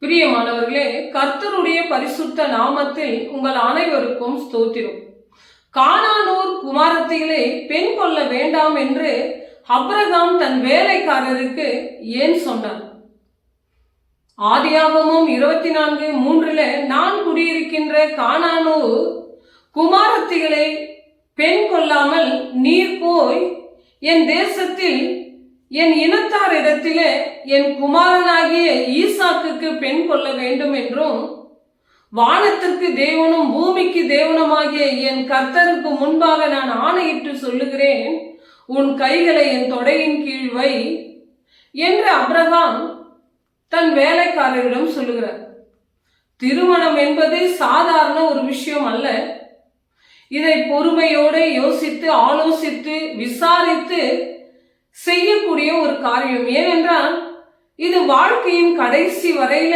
பிரியமானவர்களே, கர்த்தருடைய பரிசுத்த நாமத்தில் உங்கள் அனைவருக்கும் ஸ்தோத்திரம். கானானூர் குமாரத்திகளே பெண் கொள்ள வேண்டாம் என்று அப்ரகாம் தன் வேலைக்காரருக்கு ஏன் சொன்னார்? ஆதியாகமம் 24:3 நான் குடியிருக்கின்ற கானானூர் குமாரத்திகளை பெண் கொள்ளாமல் நீர் போய் என் தேசத்தில் என் இனத்தாரிடத்திலே என் குமாரனாகிய ஈசாக்குக்கு பெண் கொள்ள வேண்டும் என்றும், வானத்திற்கு தேவனும் பூமிக்கு தேவனுமாகிய என் கர்த்தருக்கு முன்பாக நான் ஆணையிட்டு சொல்லுகிறேன், உன் கைகளை என் தொடையின் கீழ் வை என்று அப்ரகாம் தன் வேலைக்காரரிடம் சொல்லுகிறார். திருமணம் என்பது சாதாரண ஒரு விஷயம் அல்ல. இதை பொறுமையோடு யோசித்து ஆலோசித்து விசாரித்து செய்யக்கூடிய ஒரு காரியம். ஏனென்றால் இது வாழ்க்கையின் கடைசி வரையில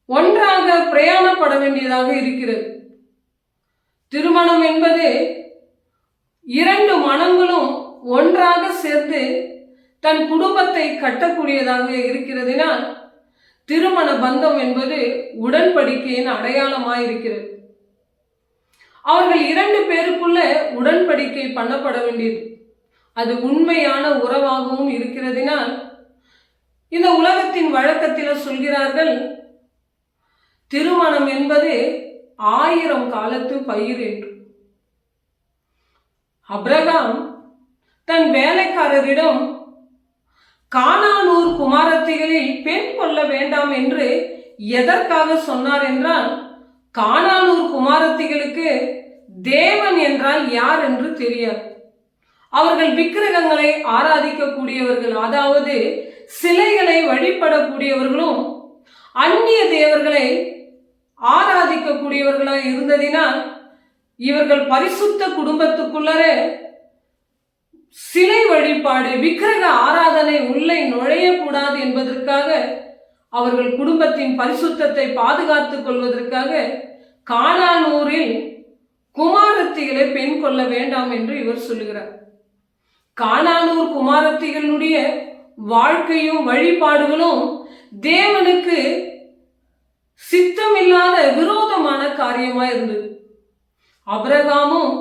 ஒன்றாக பிரயாணப்பட வேண்டியதாக இருக்கிறது. திருமணம் என்பது இரண்டு மனங்களும் ஒன்றாக சேர்ந்து தன் குடும்பத்தை கட்டக்கூடியதாக இருக்கிறதினால் திருமண பந்தம் என்பது உடன்படிக்கையின் அடையாளமாய் இருக்கிறது. அவர்கள் இரண்டு பேருக்குள்ள உடன்படிக்கை பண்ணப்பட வேண்டியது. அது உண்மையான உறவாகவும் இருக்கிறதினால் இந்த உலகத்தின் வழக்கத்தில் சொல்கிறார்கள், திருமணம் என்பது 1000 காலத்து பயிர் என்று. அப்ரகாம் தன் வேலைக்காரரிடம் கானானூர் குமாரத்திகளில் பெண் கொள்ள வேண்டாம் என்று எதற்காக சொன்னார் என்றால், கானானூர் குமாரத்திகளுக்கு தேவன் என்றால் யார் என்று தெரியாது. அவர்கள் விக்கிரகங்களை ஆராதிக்கக்கூடியவர்கள், அதாவது சிலைகளை வழிபடக்கூடியவர்களும் அந்நிய தேவர்களை ஆராதிக்கக்கூடியவர்களாக இருந்ததினால் இவர்கள் பரிசுத்த குடும்பத்துக்குள்ளரே சிலை வழிபாடு விக்கிரக ஆராதனை உள்ளே நுழையக்கூடாது என்பதற்காக அவர்கள் குடும்பத்தின் பரிசுத்தத்தை பாதுகாத்துக் கொள்வதற்காக கானானூரில் குமாரத்திகளை பெண் கொள்ள வேண்டாம் என்று இவர் சொல்லுகிறார். கானானூர் குமாரத்திகளுடைய வாழ்க்கையும் வழிபாடுகளும் தேவனுக்கு சித்தமில்லாத விரோதமான காரியமா இருந்தது. அப்ரகாமும்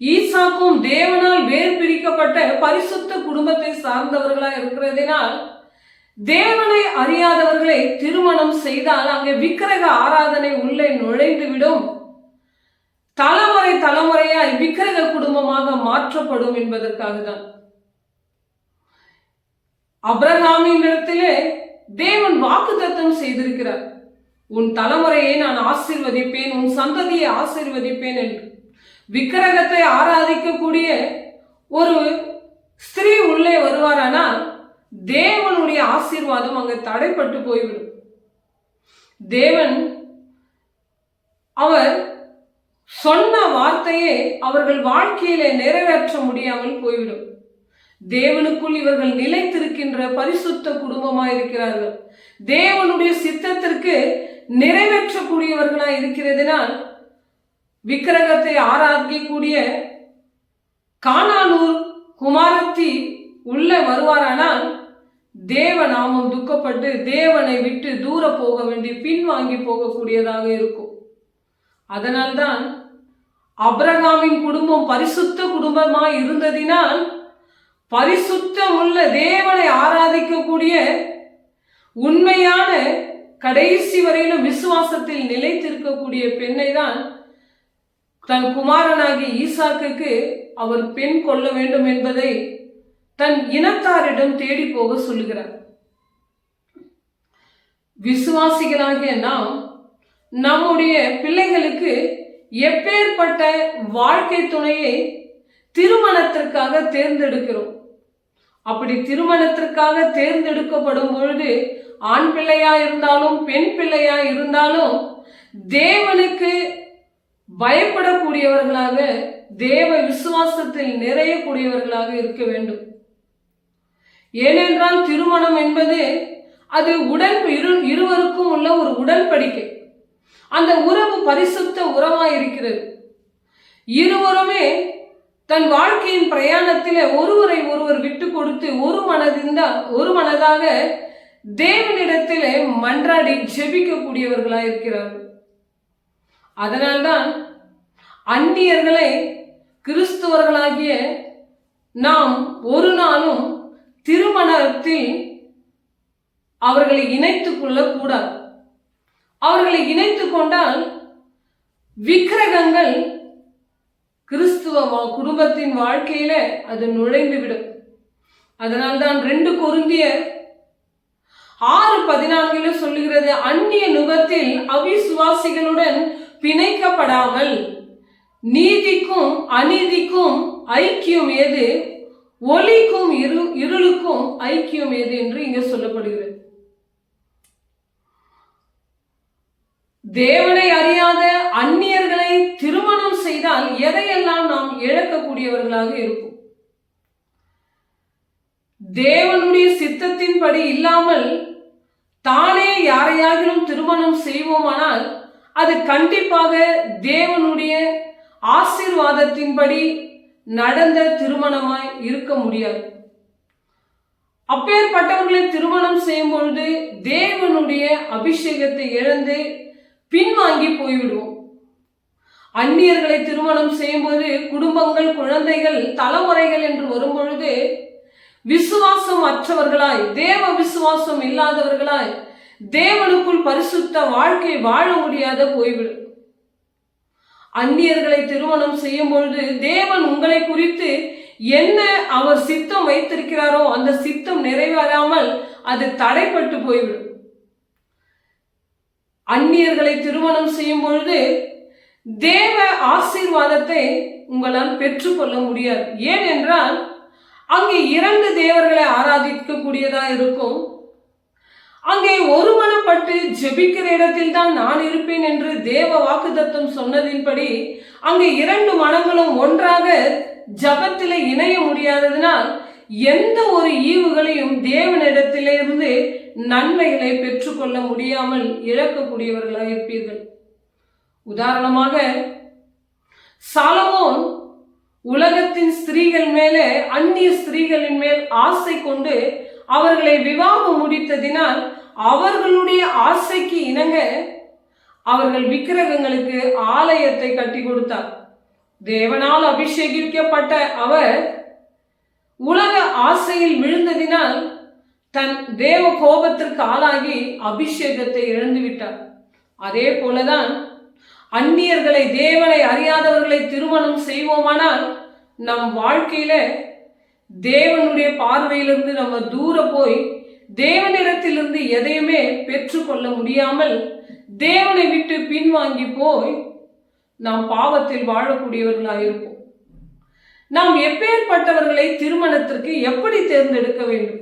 ஈசாக்கும் தேவனால் வேறு பிரிக்கப்பட்ட பரிசுத்த குடும்பத்தை சார்ந்தவர்களா இருக்கிறதினால் தேவனை அறியாதவர்களை திருமணம் செய்தால் அங்கே விக்கிரக ஆராதனை உள்ளே நுழைந்துவிடும், தலைமுறை தலைமுறையாய் விக்கிரக குடும்பமாக மாற்றப்படும் என்பதற்காக தான் அப்ரகாமின் இடத்திலே தேவன் வாக்குத்தத்தம் செய்திருக்கிறார், உன் தலைமுறையை நான் ஆசீர்வதிப்பேன், உன் சந்ததியை ஆசீர்வதிப்பேன் என்று. விக்கிரகத்தை ஆராதிக்கக்கூடிய ஒரு ஸ்திரீ உள்ளே வருவாரானால் தேவனுடைய ஆசீர்வாதம் அங்கு தடைப்பட்டு போய்விடும். தேவன் அவர் சொன்ன வார்த்தையை அவர்கள் வாழ்க்கையிலே நிறைவேற்ற முடியாமல் போய்விடும். தேவனுக்குள் இவர்கள் நிலைத்திருக்கின்ற பரிசுத்த குடும்பமாய் இருக்கிறார்கள். தேவனுடைய சித்தத்திற்கு நிறைவேற்றக்கூடியவர்களாய் இருக்கிறதினால் விக்கிரகத்தை ஆராதிக்கக்கூடிய கானானூர் குமாரத்தி உள்ளே வருவாரானால் தேவ நாமம் துக்கப்பட்டு தேவனை விட்டு தூர போக வேண்டி பின்வாங்கி போகக்கூடியதாக இருக்கும். அதனால்தான் அப்ரகாமின் குடும்பம் பரிசுத்த குடும்பமாய் இருந்ததினால் பரிசுத்தம் உள்ள தேவனை ஆராதிக்கக்கூடிய உண்மையான கடைசி வரையிலும் விசுவாசத்தில் நிலைத்திருக்கக்கூடிய பெண்ணை தான் தன் குமாரனாகிய ஈசாக்குக்கு அவர் பெண் கொள்ள வேண்டும் என்பதை தன் இனத்தாரிடம் தேடி போக சொல்லுகிறார். விசுவாசிகளாகிய நாம் நம்முடைய பிள்ளைகளுக்கு எப்பேற்பட்ட வாழ்க்கை துணையை திருமணத்திற்காக தேர்ந்தெடுக்கிறோம். அப்படி திருமணத்திற்காக தேர்ந்தெடுக்கப்படும் பொழுது ஆண் பிள்ளையா இருந்தாலும் பெண் பிள்ளையா இருந்தாலும் தேவனுக்கு பயப்படக்கூடியவர்களாக தேவ விசுவாசத்தில் நிறையக்கூடியவர்களாக இருக்க வேண்டும். ஏனென்றால் திருமணம் என்பது அது இருவருக்கும் உள்ள ஒரு உடன்படிக்கை. அந்த உறவு பரிசுத்த உறவாய் இருக்கிறது. இருவருமே தன் வாழ்க்கையின் பிரயாணத்தில் ஒருவரை ஒருவர் விட்டு கொடுத்து ஒரு மனதாக தேவனிடத்திலே மன்றாடி ஜெபிக்கக்கூடியவர்களாய் இருக்கிறார்கள். அதனால்தான் அந்நியர்களை கிறிஸ்துவர்களாகிய நாம் ஒரு நாளும் திருமணத்தில் அவர்களை இணைத்துக் கொள்ளக்கூடாது. அவர்களை இணைத்துக் கொண்டால் விக்கிரகங்கள் கிறிஸ்துவ குடும்பத்தின் வாழ்க்கையில அது நுழைந்துவிடும். அதனால்தான் 2 கொரிந்தியர் 6:14 சொல்லுகிறது, அந்நிய நுகத்தில் அவிசுவாசிகளுடன் பிணைக்கப்படாமல் நீதிக்கும் அநீதிக்கும் ஐக்கியம் ஏது, ஒளிக்கும் இருளுக்கும் ஐக்கியம் ஏது என்று இங்க சொல்லப்படுகிறது. தேவனை அறியாத அந்நியர்களை திருமணம் செய்தால் எதையெல்லாம் நாம் இழக்கக்கூடியவர்களாக இருப்போம். தேவனுடைய சித்தத்தின்படி இல்லாமல் தானே யாரையாகிலும் திருமணம் செய்வோமானால் அது கண்டிப்பாக தேவனுடைய ஆசீர்வாதத்தின்படி நடந்த திருமணமாய் இருக்க முடியாது. அப்பேற்பட்டவர்களை திருமணம் செய்யும் பொழுது தேவனுடைய அபிஷேகத்தை இழந்து பின்வாங்கி போய்விடுவோம். அந்நியர்களை திருமணம் செய்யும் போது குடும்பங்கள், குழந்தைகள், தலைமுறைகள் என்று வரும் பொழுது விசுவாசம் அற்றவர்களாய், தேவ விசுவாசம் இல்லாதவர்களாய், தேவனுக்குள் பரிசுத்த வாழ்க்கை வாழ முடியாத போய்விடும். அந்நியர்களை திருமணம் செய்யும் பொழுது தேவன் உங்களை குறித்து என்ன அவர் சித்தம் வைத்திருக்கிறாரோ அந்த சித்தம் நிறைவேறாமல் அது தடைப்பட்டு போய்விடும். அந்நியர்களை திருமணம் செய்யும் பொழுது தேவ ஆசீர்வாதத்தை உங்களால் பெற்றுக்கொள்ள முடியாது. ஏனென்றால் அங்கே 2 தேவர்களை ஆராதிக்கக்கூடியதா இருக்கும். அங்கே ஒருமனப்பட்டு ஜெபிக்கிற இடத்தில் தான் நான் இருப்பேன் என்று தேவ வாக்குத்தத்தம் சொன்னதின்படி அங்கே 2 மனங்களும் ஒன்றாக ஜபத்தில இணைய முடியாததினால் எந்த ஒரு ஈவுகளையும் தேவனிடத்திலிருந்து நன்மைகளை பெற்றுக்கொள்ள முடியாமல் இழக்கக்கூடியவர்களாக இருப்பீர்கள். உதாரணமாக சாலமோன் உலகத்தின் ஸ்திரீகள் மேலே அந்நிய ஸ்திரீகளின் மேல் ஆசை கொண்டு அவர்களை விவாகம் முடித்ததினால் அவர்களுடைய ஆசைக்கு இணங்க அவர்கள் விக்கிரகங்களுக்கு ஆலயத்தை கட்டி கொடுத்தார். தேவனால் அபிஷேகிக்கப்பட்ட அவர் உலக ஆசையில் விழுந்ததினால் தன் தேவ கோபத்திற்கு ஆளாகி அபிஷேகத்தை இழந்துவிட்டார். அதே போலதான் அந்நியர்களை, தேவனை அறியாதவர்களை திருமணம் செய்வோமானால் நம் வாழ்க்கையில தேவனுடைய பார்வையிலிருந்து நம்ம தூர போய் தேவனிடத்திலிருந்து எதையுமே பெற்றுக்கொள்ள முடியாமல் தேவனை விட்டு பின்வாங்கி போய் நாம் பாவத்தில் வாழக்கூடியவர்களாக இருப்போம். நாம் எப்பேற்பட்டவர்களை திருமணத்திற்கு எப்படி தேர்ந்தெடுக்க வேண்டும்?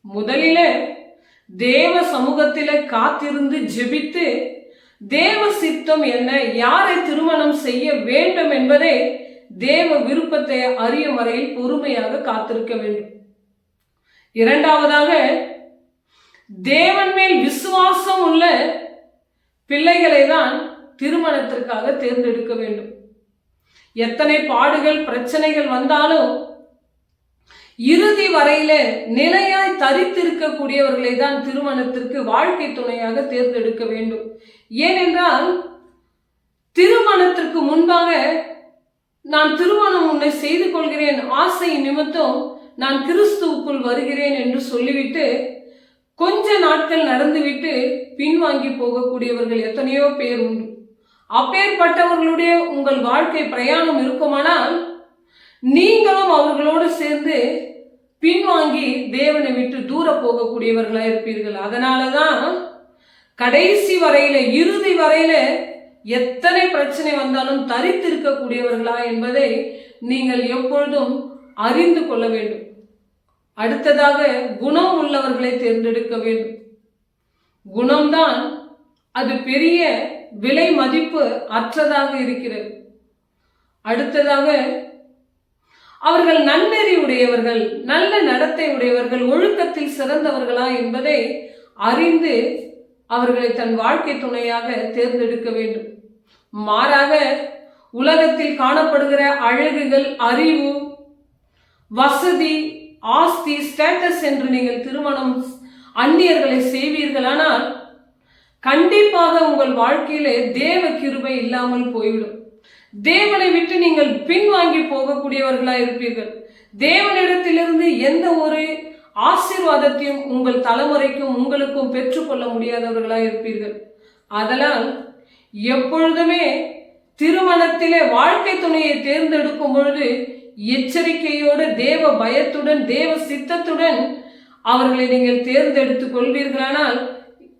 முதலில தேவ சமூகத்தில காத்திருந்து ஜெபித்து தேவ சித்தம் என்ன, யாரை திருமணம் செய்ய வேண்டும் என்பதை தேவ விருப்பத்தை அறியும் வரையில் பொறுமையாக காத்திருக்க வேண்டும். இரண்டாவதாக தேவன் மேல் விசுவாசம் உள்ள பிள்ளைகளை தான் திருமணத்திற்காக தேர்ந்தெடுக்க வேண்டும். எத்தனை பாடுகள், பிரச்சனைகள் வந்தாலும் இறுதி வரையில நிலையாய் தரித்திருக்கக்கூடியவர்களை தான் திருமணத்திற்கு வாழ்க்கை துணையாக தேர்ந்தெடுக்க வேண்டும். ஏனென்றால் திருமணத்திற்கு முன்பாக நான் திருமணம் உன்னை செய்து கொள்கிறேன், ஆசை நிமித்தம் நான் கிறிஸ்துவுக்குள் வருகிறேன் என்று சொல்லிவிட்டு கொஞ்ச நாட்கள் நடந்துவிட்டு பின்வாங்கி போகக்கூடியவர்கள் எத்தனையோ பேர் உண்டு. அப்பேற்பட்டவர்களுடைய உங்கள் வாழ்க்கை பிரயாணம் இருக்குமானால் நீங்களும் அவர்களோடு சேர்ந்து பின்வாங்கி தேவனை விட்டு தூர போகக்கூடியவர்களா இருப்பீர்கள். அதனாலதான் கடைசி வரையில, இறுதி வரையில எத்தனை பிரச்சனை வந்தாலும் தரித்திருக்கக்கூடியவர்களா என்பதை நீங்கள் எப்பொழுதும் அறிந்து கொள்ள வேண்டும். அடுத்ததாக குணம் உள்ளவர்களை தேர்ந்தெடுக்க வேண்டும். குணம்தான் அது பெரிய விலை மதிப்பு அற்றதாக இருக்கிறது. அடுத்ததாக அவர்கள் நன்னெறி உடையவர்கள், நல்ல நடத்தை உடையவர்கள், ஒழுக்கத்தில் சிறந்தவர்களா என்பதை அறிந்து அவர்களை தன் வாழ்க்கை துணையாக தேர்ந்தெடுக்க வேண்டும். மாறாக உலகத்தில் காணப்படுகிற அழகுகள், அறிவு, வசதி, ஆஸ்தி, ஸ்டேட்டஸ் என்று நீங்கள் திருமணம் அந்நியர்களை செய்வீர்களானால் கண்டிப்பாக உங்கள் வாழ்க்கையிலே தேவ கிருபை இல்லாமல் போய்விடும். தேவனை விட்டு நீங்கள் பின்வாங்கி போகக்கூடியவர்களா இருப்பீர்கள். தேவனிடத்திலிருந்து எந்த ஒரு ஆசீர்வாதத்தையும் உங்கள் தலைமுறைக்கும் உங்களுக்கும் பெற்றுக்கொள்ள முடியாதவர்களா இருப்பீர்கள். அதனால் எப்பொழுதுமே திருமணத்திலே வாழ்க்கை துணையை தேர்ந்தெடுக்கும் பொழுது எச்சரிக்கையோடு தேவ பயத்துடன் தேவ சித்தத்துடன் அவர்களை நீங்கள் தேர்ந்தெடுத்துக் கொள்வீர்களானால்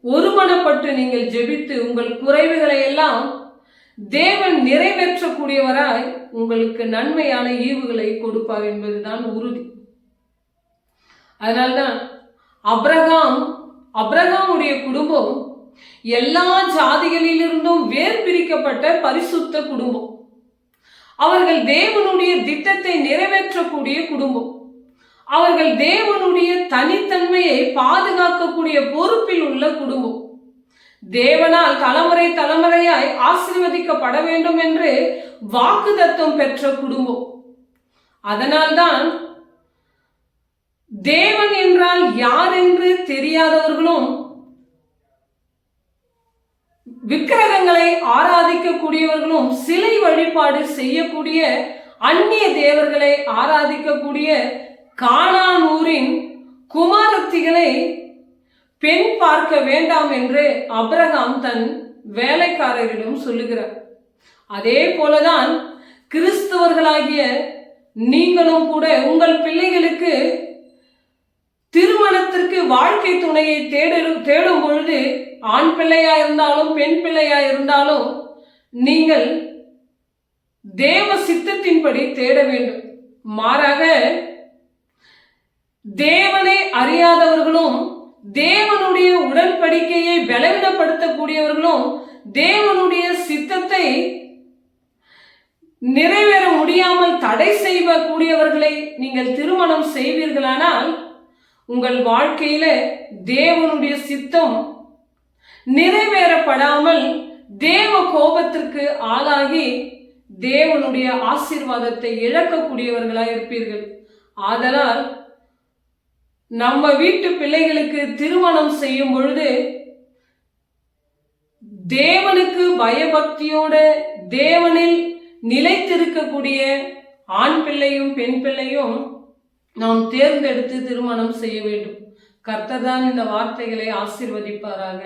ஒருமனப்பட்டு நீங்கள் ஜெபித்து உங்கள் குறைவுகளை எல்லாம் தேவன் நிறைவேற்றக்கூடியவராய் உங்களுக்கு நன்மையான ஈவுகளை கொடுப்பார் என்பதுதான் உறுதி. அதனால்தான் அப்ரஹாமுடைய குடும்பம் எல்லா ஜாதிகளிலிருந்தும் வேர் பிரிக்கப்பட்ட பரிசுத்த குடும்பம். அவர்கள் தேவனுடைய திட்டத்தை நிறைவேற்றக்கூடிய குடும்பம். அவர்கள் தேவனுடைய தனித்தன்மையை பாதுகாக்கக்கூடிய பொறுப்பில் உள்ள குடும்பம். தேவனால் தலைமுறை தலைமுறையாய் ஆசீர்வதிக்கப்பட வேண்டும் என்று வாக்குத்தத்தம் பெற்ற குடும்பம். அதனால்தான் தேவன் என்றால் யார் என்று தெரியாதவர்களும் விக்கிரகங்களை ஆராதிக்கக்கூடியவர்களும் சிலை வழிபாடு செய்யக்கூடிய அந்நிய தேவர்களை ஆராதிக்கக்கூடிய கானான் ஊரின் குமாரத்திகளை பெண் பார்க்க வேண்டாம் என்று அப்ரஹாம் தன் வேலைக்காரரிடம் சொல்லுகிறார். அதே போலதான் கிறிஸ்தவர்களாகிய நீங்களும் கூட உங்கள் பிள்ளைகளுக்கு திருமணத்திற்கு வாழ்க்கை துணையை தேடும் பொழுது ஆண் பிள்ளையா இருந்தாலும் பெண் பிள்ளையா இருந்தாலும் நீங்கள் தேவ சித்தத்தின்படி தேட வேண்டும். மாறாக தேவனை அறியாதவர்களும் தேவனுடைய உடன்படிக்கையை பலவீனப்படுத்தக்கூடியவர்களும் தேவனுடைய சித்தத்தை நிறைவேற முடியாமல் தடை செய்யக்கூடியவர்களை நீங்கள் திருமணம் செய்வீர்களானால் உங்கள் வாழ்க்கையில தேவனுடைய சித்தம் நிறைவேறப்படாமல் தேவ கோபத்திற்கு ஆளாகி தேவனுடைய ஆசீர்வாதத்தை இழக்கக்கூடியவர்களாய் இருப்பீர்கள். ஆதலால் நம்ம வீட்டு பிள்ளைகளுக்கு திருமணம் செய்யும் பொழுது தேவனுக்கு பயபக்தியோட தேவனில் நிலைத்திருக்கக்கூடிய ஆண் பிள்ளையும் பெண் பிள்ளையும் நாம் தேர்ந்தெடுத்து திருமணம் செய்ய வேண்டும். கர்த்தர் தான் இந்த வார்த்தைகளை ஆசீர்வதிப்பாராக.